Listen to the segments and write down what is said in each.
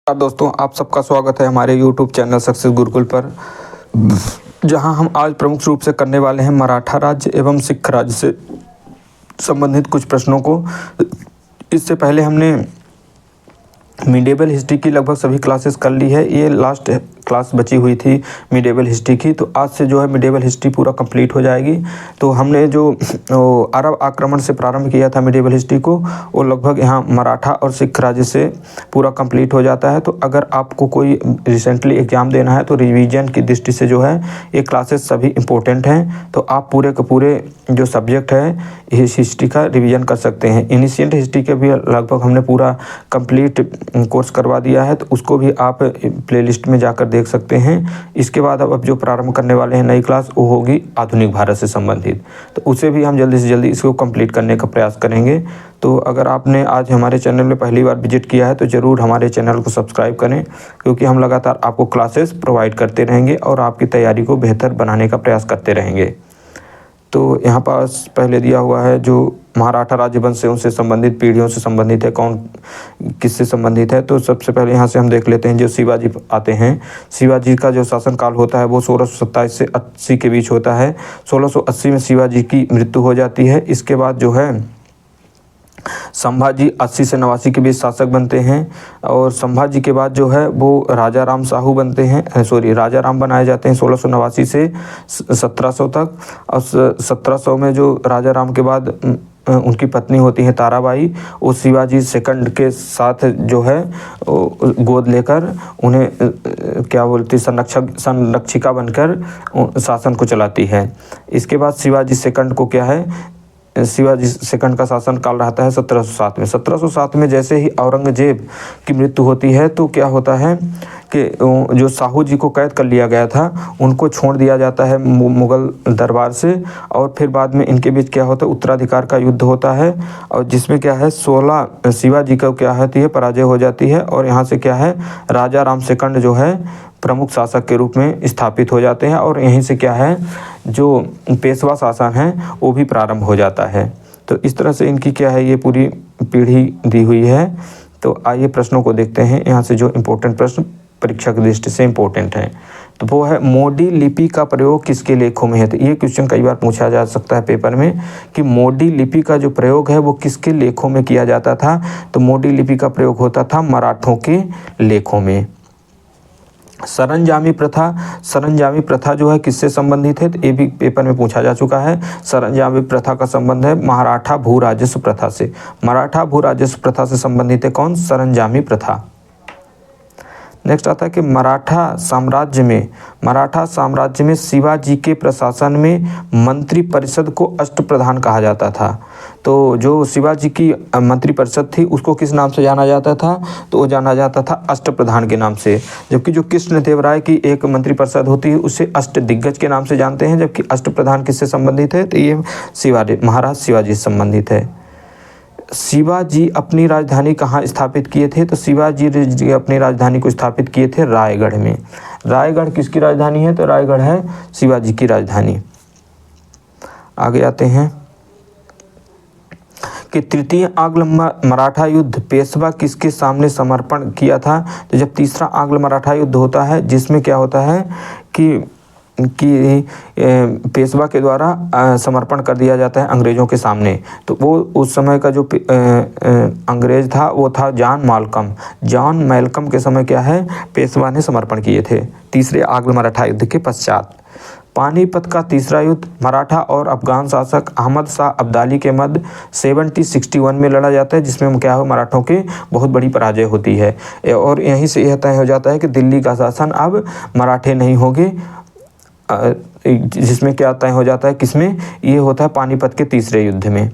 नमस्कार दोस्तों, आप सबका स्वागत है हमारे YouTube चैनल सक्सेस गुरुकुल पर, जहां हम आज प्रमुख रूप से करने वाले हैं मराठा राज्य एवं सिख राज्य से संबंधित कुछ प्रश्नों को। इससे पहले हमने मिडेवल हिस्ट्री की लगभग सभी क्लासेस कर ली है। ये लास्ट क्लास बची हुई थी मिडेवल हिस्ट्री की, तो आज से जो है मिडेवल हिस्ट्री पूरा कंप्लीट हो जाएगी। तो हमने जो अरब आक्रमण से प्रारंभ किया था मिडेवल हिस्ट्री को, वो लगभग यहाँ मराठा और सिख राज्य से पूरा कंप्लीट हो जाता है। तो अगर आपको कोई रिसेंटली एग्ज़ाम देना है तो रिवीजन की दृष्टि से जो है ये क्लासेस सभी इम्पोर्टेंट हैं। तो आप पूरे के पूरे जो सब्जेक्ट है इस हिस्ट्री का रिवीजन कर सकते हैं। इनिशिएंट हिस्ट्री के भी लगभग हमने पूरा कंप्लीट कोर्स करवा दिया है, तो उसको भी आप प्लेलिस्ट में जाकर देख सकते हैं। इसके बाद अब जो प्रारंभ करने वाले हैं नई क्लास, वो होगी आधुनिक भारत से संबंधित, तो उसे भी हम जल्दी से जल्दी इसको कंप्लीट करने का प्रयास करेंगे। तो अगर आपने आज हमारे चैनल में पहली बार विजिट किया है तो ज़रूर हमारे चैनल को सब्सक्राइब करें, क्योंकि हम लगातार आपको क्लासेस प्रोवाइड करते रहेंगे और आपकी तैयारी को बेहतर बनाने का प्रयास करते रहेंगे। तो यहाँ पास पहले दिया हुआ है जो मराठा राज्यवंश से उनसे संबंधित पीढ़ियों से संबंधित है, कौन किससे संबंधित है। तो सबसे पहले यहाँ से हम देख लेते हैं जो शिवाजी आते हैं। शिवाजी का जो शासनकाल होता है वो 1627 से 80 के बीच होता है। 1680 में शिवाजी की मृत्यु हो जाती है। इसके बाद जो है संभाजी 80 से 89 के बीच शासक बनते हैं, और संभाजी के बाद जो है वो राजा राम साहू बनते हैं, राजा राम बनाए जाते हैं 1689 से 1700 तक। और 1700 में जो राजा राम के बाद उनकी पत्नी होती है ताराबाई, वो शिवाजी सेकंड के साथ जो है गोद लेकर उन्हें क्या बोलती संरक्षिका बनकर शासन को चलाती है। इसके बाद शिवाजी सेकंड को क्या है, शिवाजी सेकंड का शासन काल रहता है 1707 में। 1707 में जैसे ही औरंगजेब की मृत्यु होती है तो क्या होता है कि जो साहू जी को कैद कर लिया गया था उनको छोड़ दिया जाता है मुगल दरबार से, और फिर बाद में इनके बीच क्या होता है उत्तराधिकार का युद्ध होता है, और जिसमें क्या है 16 शिवाजी का क्या होती है पराजय हो जाती है, और यहाँ से क्या है राजा राम सेकंड जो है प्रमुख शासक के रूप में स्थापित हो जाते हैं, और यहीं से क्या है जो पेशवा शासन है वो भी प्रारंभ हो जाता है। तो इस तरह से इनकी क्या है ये पूरी पीढ़ी दी हुई है। तो आइए प्रश्नों को देखते हैं। यहाँ से जो इम्पोर्टेंट प्रश्न परीक्षा की दृष्टि से इम्पोर्टेंट है तो वो है मोडी लिपि का प्रयोग किसके लेखों में है। तो ये क्वेश्चन कई बार पूछा जा सकता है पेपर में कि मोडी लिपि का जो प्रयोग है वो किसके लेखों में किया जाता था। तो मोडी लिपि का प्रयोग होता था मराठों के लेखों में। सरंजामी प्रथा जो है किससे संबंधित है, तो ये भी पेपर में पूछा जा चुका है। सरंजामी प्रथा का संबंध है मराठा भू राजस्व प्रथा से। मराठा भू राजस्व प्रथा से संबंधित है कौन, सरंजामी प्रथा। नेक्स्ट आता है कि मराठा साम्राज्य में शिवाजी के प्रशासन में मंत्री परिषद को अष्टप्रधान कहा जाता था। तो जो शिवाजी की मंत्री परिषद थी उसको किस नाम से जाना जाता था, तो वो जाना जाता था अष्टप्रधान के नाम से। जबकि जो कृष्णदेवराय की एक मंत्री परिषद होती है उसे अष्टदिग्गज के नाम से जानते हैं। जबकि अष्टप्रधान किससे संबंधित है, तो ये महाराज शिवाजी से संबंधित है। शिवाजी अपनी राजधानी कहाँ स्थापित किए थे, तो शिवाजी अपनी राजधानी को स्थापित किए थे रायगढ़ में। रायगढ़ किसकी राजधानी है, तो रायगढ़ है शिवाजी की राजधानी। आगे आते हैं कि तृतीय आंग्ल मराठा युद्ध पेशवा किसके सामने समर्पण किया था। तो जब तीसरा आंग्ल मराठा युद्ध होता है जिसमें क्या होता है कि पेशवा के द्वारा समर्पण कर दिया जाता है अंग्रेज़ों के सामने। तो वो उस समय का जो अंग्रेज़ था वो था जॉन मैल्कम के समय क्या है पेशवा ने समर्पण किए थे तीसरे आंग्ल मराठा युद्ध के पश्चात। पानीपत का तीसरा युद्ध मराठा और अफगान शासक अहमद शाह अब्दाली के मध्य 1761 में लड़ा जाता है, जिसमें क्या हो मराठों के बहुत बड़ी पराजय होती है, और यहीं से यह तय हो जाता है कि दिल्ली का शासन अब मराठे नहीं होंगे। जिसमें क्या तय हो जाता है किसमें, ये होता है पानीपत के तीसरे युद्ध में।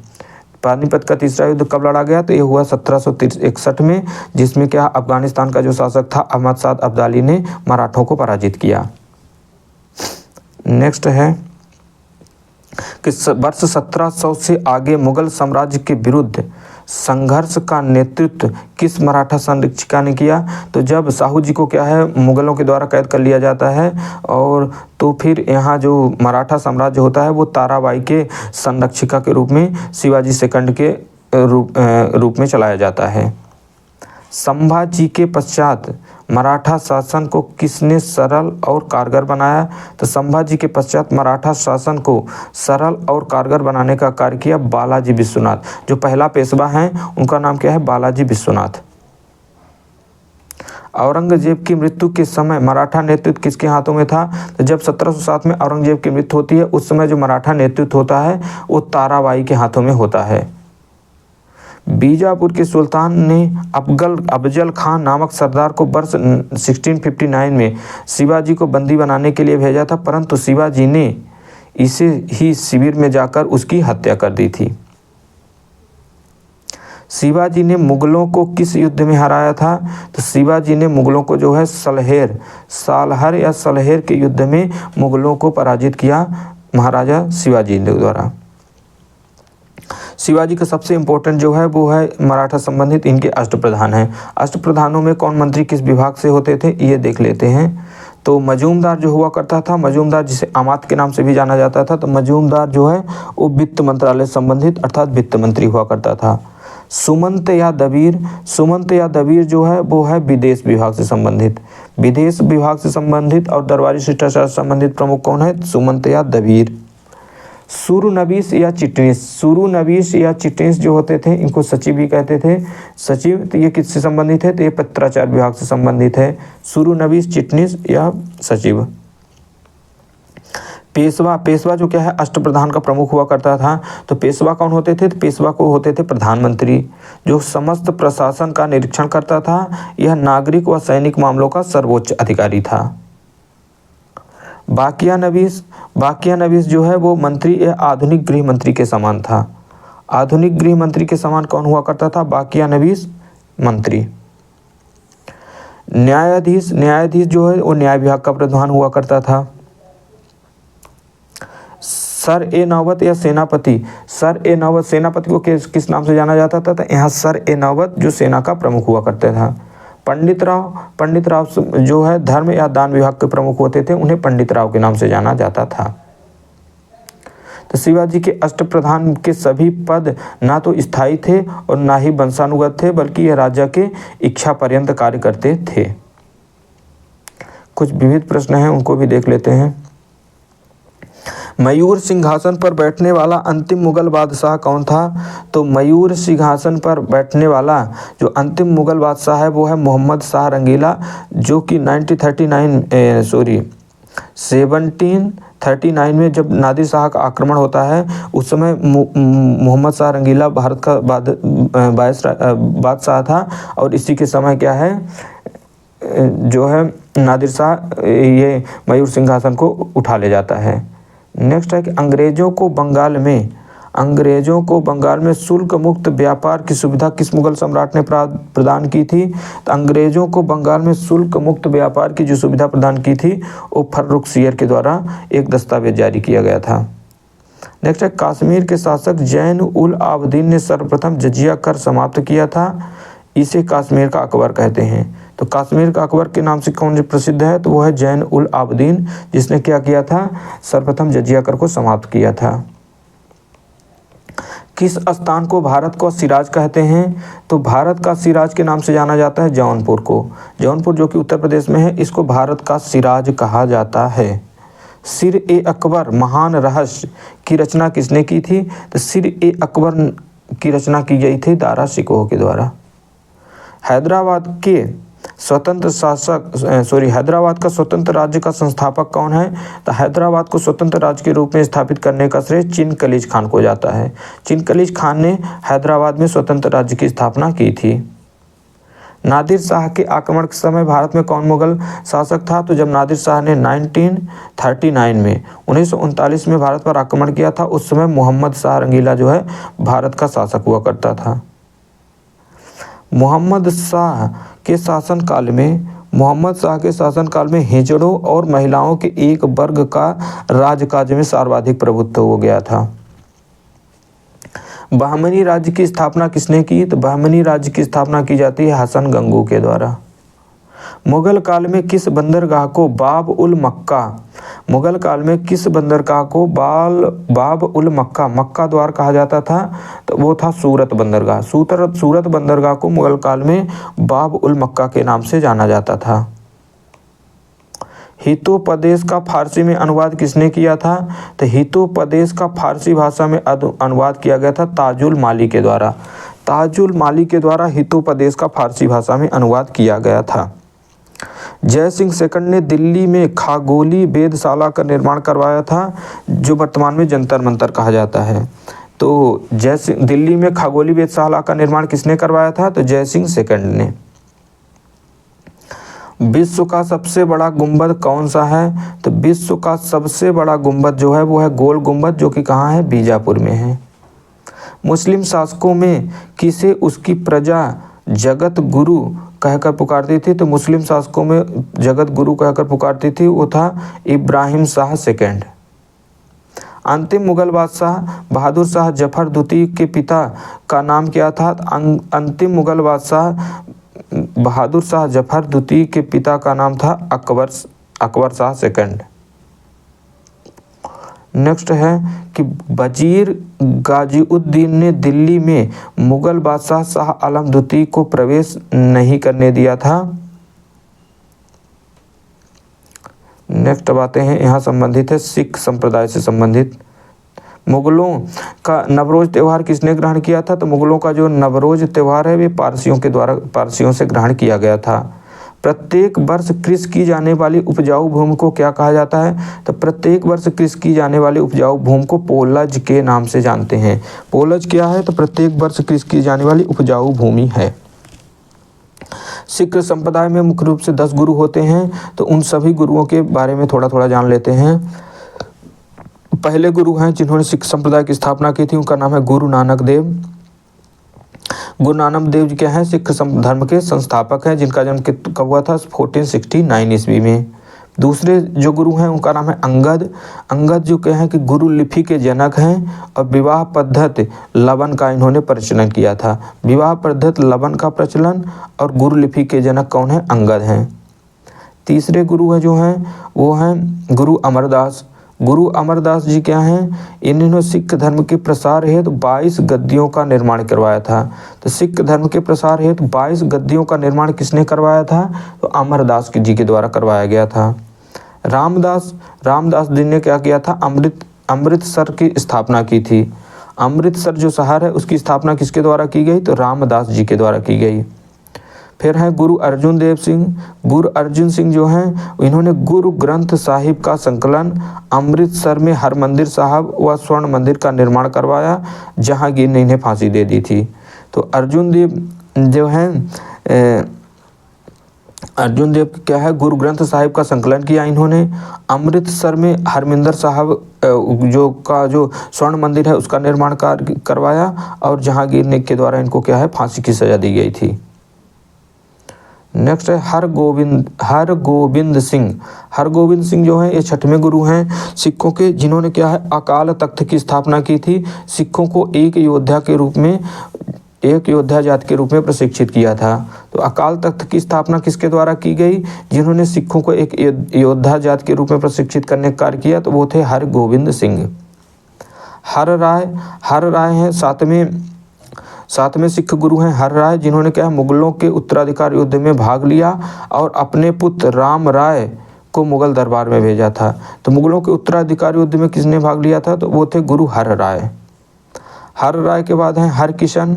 पानीपत का तीसरा युद्ध कब लड़ा गया, तो ये हुआ 1761 में, जिसमें क्या अफगानिस्तान का जो शासक था अहमद शाह अब्दाली ने मराठों को पराजित किया। नेक्स्ट है कि वर्ष 1700 से आगे मुगल साम्राज्य के विरुद्ध संघर्ष का नेतृत्व किस मराठा संरक्षिका ने किया। तो जब साहू जी को क्या है मुगलों के द्वारा कैद कर लिया जाता है, और तो फिर यहाँ जो मराठा साम्राज्य होता है वो ताराबाई के संरक्षिका के रूप में शिवाजी सेकंड के रूप में चलाया जाता है। संभाजी के पश्चात मराठा शासन को किसने सरल और कारगर बनाया? तो संभाजी के पश्चात मराठा शासन को सरल और कारगर बनाने का कार्य किया बालाजी विश्वनाथ। जो पहला पेशवा है उनका नाम क्या है? बालाजी विश्वनाथ। औरंगजेब की मृत्यु के समय मराठा नेतृत्व किसके हाथों में था? तो जब 1707 में औरंगजेब की मृत्यु होती है उस समय जो मराठा नेतृत्व होता है वो ताराबाई के हाथों में होता है। बीजापुर के सुल्तान ने अफजल खान नामक सरदार को वर्ष 1659 में शिवाजी को बंदी बनाने के लिए भेजा था, परंतु शिवाजी ने इसे ही शिविर में जाकर उसकी हत्या कर दी थी। शिवाजी ने मुगलों को किस युद्ध में हराया था? तो शिवाजी ने मुगलों को जो है सालहर या सलहेर के युद्ध में मुगलों को पराजित किया महाराजा शिवाजी द्वारा। शिवाजी का सबसे इम्पोर्टेंट जो है वो है मराठा संबंधित इनके अष्टप्रधान हैं। अष्टप्रधानों में कौन मंत्री किस विभाग से होते थे ये देख लेते हैं। तो मजूमदार जो हुआ करता था, मजूमदार जिसे आमात के नाम से भी जाना जाता था, तो मजूमदार जो है वो वित्त मंत्रालय संबंधित अर्थात वित्त मंत्री हुआ करता था। सुमंत या दबीर जो है वो है विदेश विभाग से संबंधित, विदेश विभाग से संबंधित और दरबारी शिष्टाचार से संबंधित प्रमुख कौन है? सुमंत या दबीर। सुरुनबीस या चिटनीस जो होते थे इनको सचिव भी कहते थे। सचिव तो ये किससे संबंधित है? तो ये पत्राचार विभाग से संबंधित है। सुरुनबीस, चिटनीस या सचिव। पेशवा जो क्या है अष्टप्रधान का प्रमुख हुआ करता था। तो पेशवा कौन होते थे? तो पेशवा को होते थे प्रधानमंत्री, जो समस्त प्रशासन का निरीक्षण करता था। यह नागरिक व सैनिक मामलों का सर्वोच्च अधिकारी था। बाकिया नवीस जो है वो मंत्री या आधुनिक गृह मंत्री के समान था। आधुनिक गृह मंत्री के समान कौन हुआ करता था? बाकिया नवीस मंत्री। न्यायाधीश जो है वो न्याय विभाग का प्रधान हुआ करता था। सर ए नौबत या सेनापति सेनापति को किस नाम से जाना जाता था? तो यहाँ सर ए नौबत जो सेना का प्रमुख हुआ करता था। पंडित राव जो है धर्म या दान विभाग के प्रमुख होते थे, उन्हें पंडित राव के नाम से जाना जाता था। तो शिवाजी के अष्टप्रधान के सभी पद ना तो स्थायी थे और ना ही वंशानुगत थे, बल्कि यह राजा के इच्छा पर्यंत कार्य करते थे। कुछ विविध प्रश्न हैं उनको भी देख लेते हैं। मयूर सिंहासन पर बैठने वाला अंतिम मुगल बादशाह कौन था? तो मयूर सिंहासन पर बैठने वाला जो अंतिम मुगल बादशाह है वो है मोहम्मद शाह रंगीला, जो कि 1739 में जब नादिर शाह का आक्रमण होता है उस समय मोहम्मद शाह रंगीला भारत का बादशाह था। और इसी के समय क्या है जो है नादिर शाह ये मयूर सिंहासन को उठा ले जाता है। नेक्स्ट है कि अंग्रेजों को बंगाल में शुल्क मुक्त व्यापार की सुविधा किस मुगल सम्राट ने प्रदान की थी? तो अंग्रेजों को बंगाल में शुल्क मुक्त व्यापार की जो सुविधा प्रदान की थी वो फर्रुखसियर के द्वारा एक दस्तावेज जारी किया गया था। नेक्स्ट है कश्मीर के शासक जैन उल आबदीन ने सर्वप्रथम जजिया कर समाप्त किया था। इसे कश्मीर का अकबर कहते हैं। तो कश्मीर का अकबर के नाम से कौन प्रसिद्ध है? तो वो है जैन उल आबदीन, जिसने क्या किया था? सर्वप्रथम जजिया कर को समाप्त किया था। किस स्थान को भारत का सिराज कहते हैं? तो भारत का सिराज के नाम से जाना जाता है जौनपुर को। जौनपुर जो कि उत्तर प्रदेश में है, इसको भारत का सिराज कहा जाता है। सिर ए अकबर महान रहस्य की रचना किसने की थी? तो सिर ए अकबर की रचना की गई थी दारा शिकोह के द्वारा। हैदराबाद का स्वतंत्र राज्य का संस्थापक कौन है? तो हैदराबाद को स्वतंत्र राज्य के रूप में स्थापित करने का श्रेय चिनकलीज खान को जाता है। चिनकलीज खान ने हैदराबाद में स्वतंत्र राज्य की स्थापना की थी। नादिर शाह के आक्रमण के समय भारत में कौन मुगल शासक था? तो जब नादिर शाह ने 1939 में भारत पर आक्रमण किया था उस समय मोहम्मद शाह रंगीला जो है भारत का शासक हुआ करता था। मोहम्मद शाह के शासनकाल में हिजड़ों और महिलाओं के एक वर्ग का राजकाज में सर्वाधिक प्रभुत्व हो गया था। बहमनी राज्य की स्थापना किसने की? तो बहमनी राज्य की स्थापना की जाती है हसन गंगू के द्वारा। मुगल काल में किस बंदरगाह को बाब उल मक्का मुगल काल में किस बंदरगाह को बाब उल मक्का मक्का द्वार कहा जाता था? तो वो था सूरत बंदरगाह। सूरत बंदरगाह को मुगल काल में बाब उल मक्का के नाम से जाना जाता था। हितोपदेश का फारसी में अनुवाद किसने किया था? तो हितोपदेश का फारसी भाषा में अनुवाद किया गया था ताजुल माली के द्वारा। ताजुल माली के द्वारा हितोपदेश का फारसी भाषा में अनुवाद किया गया था। जय सिंह सेकंड ने दिल्ली में खागोली वेधशाला का निर्माण करवाया था, जो वर्तमान में जंतर मंतर कहा जाता है। तो दिल्ली में खागोली वेधशाला का निर्माण किसने करवाया था? तो जय सिंह सेकंड ने। विश्व का सबसे बड़ा गुंबद कौन सा है? तो विश्व का सबसे बड़ा गुंबद जो है वो है गोल गुंबद, जो कि कहाँ है? बीजापुर में है। मुस्लिम शासकों में किसे उसकी प्रजा जगत गुरु कहकर पुकारती थी? तो मुस्लिम शासकों में जगत गुरु कहकर पुकारती थी वो था इब्राहिम शाह सेकंड। अंतिम मुगल बादशाह बहादुर शाह जफर द्वितीय के पिता का नाम क्या था? अंतिम मुगल बादशाह बहादुर शाह जफर द्वितीय के पिता का नाम था अकबर शाह सेकंड। नेक्स्ट है कि वजीर गाजीउद्दीन ने दिल्ली में मुगल बादशाह शाह आलम द्वितीय को प्रवेश नहीं करने दिया था। नेक्स्ट बातें हैं यहाँ संबंधित है सिख संप्रदाय से संबंधित। मुगलों का नवरोज त्यौहार किसने ग्रहण किया था? तो मुगलों का जो नवरोज त्यौहार है वे पारसियों से ग्रहण किया गया था। प्रत्येक वर्ष कृषि की जाने वाली उपजाऊ भूमि को क्या कहा जाता है? तो प्रत्येक वर्ष कृषि की जाने वाली उपजाऊ भूमि को पोलज के नाम से जानते हैं। पोलज क्या है? तो प्रत्येक वर्ष कृषि की जाने वाली उपजाऊ भूमि है। सिख संप्रदाय में मुख्य रूप से 10 गुरु होते हैं, तो उन सभी गुरुओं के बारे में थोड़ा थोड़ा जान लेते हैं। पहले गुरु हैं जिन्होंने सिख संप्रदाय की स्थापना की थी, उनका नाम है गुरु नानक देव। गुरु नानक देव जी क्या हैं? सिख धर्म के संस्थापक हैं, जिनका जन्म कब हुआ था? 1469 ईस्वी में। दूसरे जो गुरु हैं उनका नाम है अंगद। अंगद जो क्या है कि गुरु लिपि के जनक हैं और विवाह पद्धति लवन का इन्होंने प्रचलन किया था। विवाह पद्धति लवन का प्रचलन और गुरु लिपि के जनक कौन है? अंगद हैं। तीसरे गुरु हैं जो हैं वो हैं गुरु अमरदास। गुरु अमरदास जी क्या हैं? इन्होंने सिख धर्म के प्रसार हेतु 22 गद्दियों का निर्माण करवाया था। तो सिख धर्म के प्रसार हेतु 22 गद्दियों का निर्माण किसने करवाया था? तो अमरदास जी के द्वारा करवाया गया था। रामदास जी ने क्या किया था? अमृतसर की स्थापना की थी। अमृतसर जो शहर है उसकी स्थापना किसके द्वारा की गई? तो रामदास जी के द्वारा की गई। फिर हैं गुरु अर्जुन देव सिंह। गुरु अर्जुन सिंह जो हैं इन्होंने गुरु ग्रंथ साहिब का संकलन अमृतसर में हरमंदिर साहब व स्वर्ण मंदिर का निर्माण करवाया, जहांगीर ने इन्हें फांसी दे दी थी। तो अर्जुन देव जो हैं अर्जुन देव क्या है? गुरु ग्रंथ साहिब का संकलन किया इन्होंने। अमृतसर में हरमंदिर साहब जो स्वर्ण मंदिर है उसका निर्माण करवाया और जहांगीर ने के द्वारा इनको क्या है? फांसी की सजा दी गई थी। नेक्स्ट है हरगोबिंद सिंह। हरगोबिंद सिंह जो हैं ये 6वें गुरु हैं सिखों के, जिन्होंने क्या है? अकाल तख्त की स्थापना की थी। सिखों को एक योद्धा जाति के रूप में प्रशिक्षित किया था। तो अकाल तख्त की स्थापना किसके द्वारा की गई? जिन्होंने सिखों को एक योद्धा जाति के रूप में प्रशिक्षित करने का कार्य किया, तो वो थे हरगोबिंद सिंह। हर राय हैं 7वें सिख गुरु हैं हर राय, जिन्होंने क्या है? मुगलों के उत्तराधिकार युद्ध में भाग लिया और अपने पुत्र राम राय को मुगल दरबार में भेजा था। तो मुगलों के उत्तराधिकार युद्ध में किसने भाग लिया था? तो वो थे गुरु हर राय। हर राय के बाद हैं हरकिशन।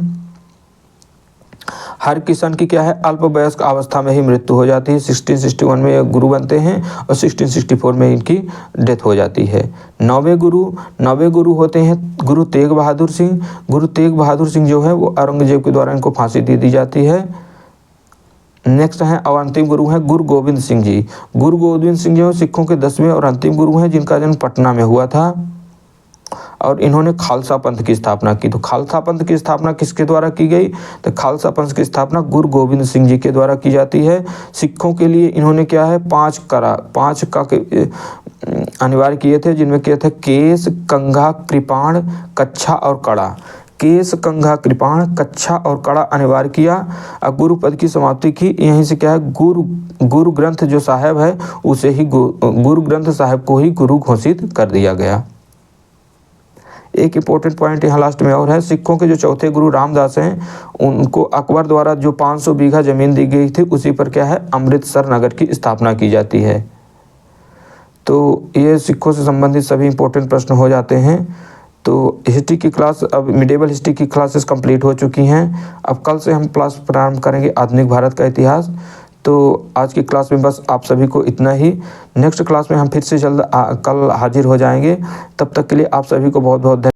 हरकिशन की क्या है? अल्पवयस्क अवस्था में ही मृत्यु हो जाती है। 1661 में ये गुरु बनते हैं और 1664 में इनकी डेथ हो जाती है। 9वें गुरु होते हैं गुरु तेग बहादुर सिंह। गुरु तेग बहादुर सिंह जो है वो औरंगजेब के द्वारा इनको फांसी दे दी जाती है। नेक्स्ट है और अंतिम गुरु हैं गुरु गोविंद सिंह जी। गुरु गोविंद सिंह जो सिखों के 10वें और अंतिम गुरु हैं, जिनका जन्म पटना में हुआ था और इन्होंने खालसा पंथ की स्थापना की। तो खालसा पंथ की स्थापना किसके द्वारा की गई? तो खालसा पंथ की स्थापना गुरु गोविंद सिंह जी के द्वारा की जाती है। सिखों के लिए इन्होंने क्या है? 5 का अनिवार्य किए थे, जिनमें क्या थे? केस, कंघा, कृपाण, कच्छा और कड़ा। केश कंघा कृपाण कच्छा और कड़ा अनिवार्य किया। गुरु पद की समाप्ति की। यहीं से क्या है, गुरु ग्रंथ जो साहब है उसे ही गुरु ग्रंथ साहब को ही गुरु घोषित कर दिया गया। एक इंपॉर्टेंट पॉइंट यहाँ लास्ट में और है, सिखों के जो चौथे गुरु रामदास हैं उनको अकबर द्वारा जो 500 बीघा जमीन दी गई थी उसी पर क्या है, अमृतसर नगर की स्थापना की जाती है। तो ये सिखों से संबंधित सभी इंपॉर्टेंट प्रश्न हो जाते हैं। तो हिस्ट्री की क्लास, अब मिडेवल हिस्ट्री की क्लासेस कंप्लीट हो चुकी हैं। अब कल से हम क्लास प्रारंभ करेंगे आधुनिक भारत का इतिहास। तो आज की क्लास में बस आप सभी को इतना ही। नेक्स्ट क्लास में हम फिर से जल्द कल हाजिर हो जाएंगे। तब तक के लिए आप सभी को बहुत बहुत